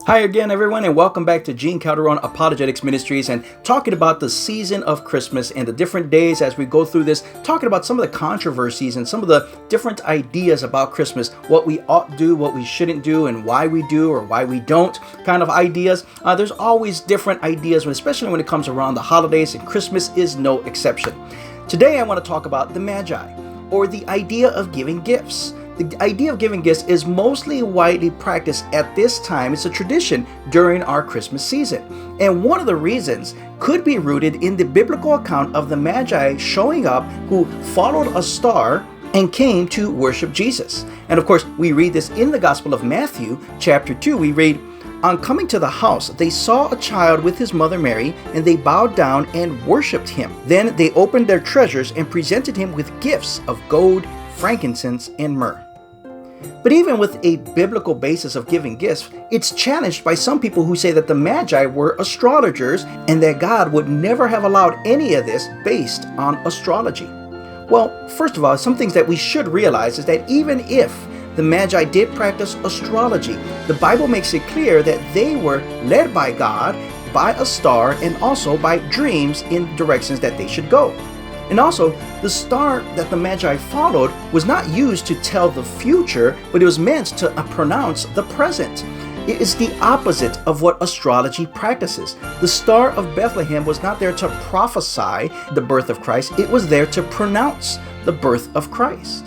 Hi again, everyone, and welcome back to Gene Calderon Apologetics Ministries and talking about the season of Christmas and the different days as we go through this, talking about some of the controversies and some of the different ideas about Christmas, what we ought to do, what we shouldn't do, and why we do or why we don't kind of ideas. There's always different ideas, especially when it comes around the holidays, and Christmas is no exception. Today, I want to talk about the Magi, or the idea of giving gifts. The idea of giving gifts is mostly widely practiced at this time. It's a tradition during our Christmas season. And one of the reasons could be rooted in the biblical account of the Magi showing up who followed a star and came to worship Jesus. And of course, we read this in the Gospel of Matthew, chapter 2. We read, "On coming to the house, they saw a child with his mother Mary, and they bowed down and worshipped him. Then they opened their treasures and presented him with gifts of gold, frankincense, and myrrh." But even with a biblical basis of giving gifts, it's challenged by some people who say that the Magi were astrologers and that God would never have allowed any of this based on astrology. Well, first of all, some things that we should realize is that even if the Magi did practice astrology, the Bible makes it clear that they were led by God, by a star, and also by dreams in directions that they should go. And also, the star that the Magi followed was not used to tell the future, but it was meant to pronounce the present. It is the opposite of what astrology practices. The Star of Bethlehem was not there to prophesy the birth of Christ, it was there to pronounce the birth of Christ.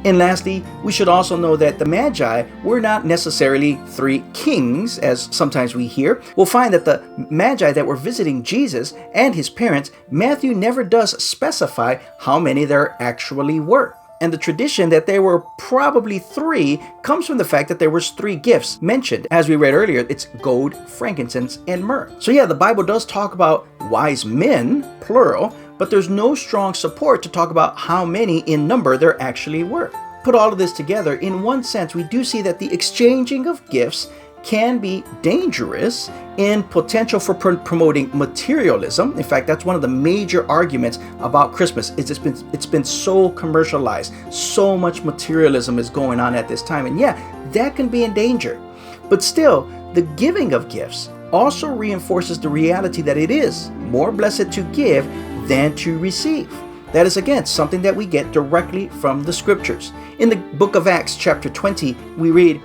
And lastly, we should also know that the Magi were not necessarily three kings, as sometimes we hear. We'll find that the Magi that were visiting Jesus and his parents, Matthew never does specify how many there actually were. And the tradition that there were probably three comes from the fact that there was three gifts mentioned. As we read earlier, it's gold, frankincense, and myrrh. So yeah, the Bible does talk about wise men, plural, but there's no strong support to talk about how many in number there actually were. Put all of this together, in one sense, we do see that the exchanging of gifts can be dangerous in potential for promoting materialism. In fact, that's one of the major arguments about Christmas. It's been so commercialized. So much materialism is going on at this time. And yeah, that can be in danger. But still, the giving of gifts also reinforces the reality that it is more blessed to give than to receive. That is, again, something that we get directly from the scriptures. In the book of Acts, chapter 20, we read,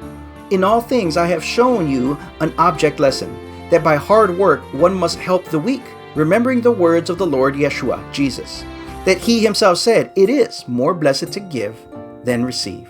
"In all things I have shown you an object lesson, that by hard work one must help the weak, remembering the words of the Lord Yeshua, Jesus, that he himself said, 'It is more blessed to give than receive.'"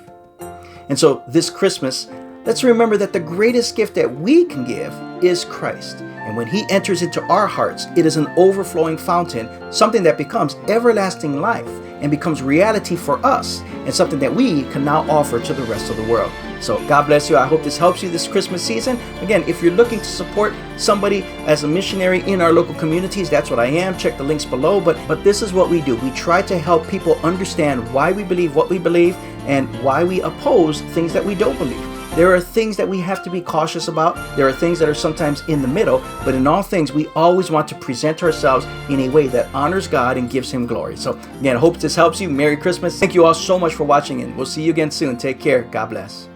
And so this Christmas, let's remember that the greatest gift that we can give is Christ. And when he enters into our hearts, it is an overflowing fountain, something that becomes everlasting life and becomes reality for us, and something that we can now offer to the rest of the world. So God bless you. I hope this helps you this Christmas season. Again, if you're looking to support somebody as a missionary in our local communities, that's what I am. Check the links below. But this is what we do. We try to help people understand why we believe what we believe and why we oppose things that we don't believe. There are things that we have to be cautious about. There are things that are sometimes in the middle, but in all things, we always want to present ourselves in a way that honors God and gives him glory. So again, I hope this helps you. Merry Christmas. Thank you all so much for watching, and we'll see you again soon. Take care. God bless.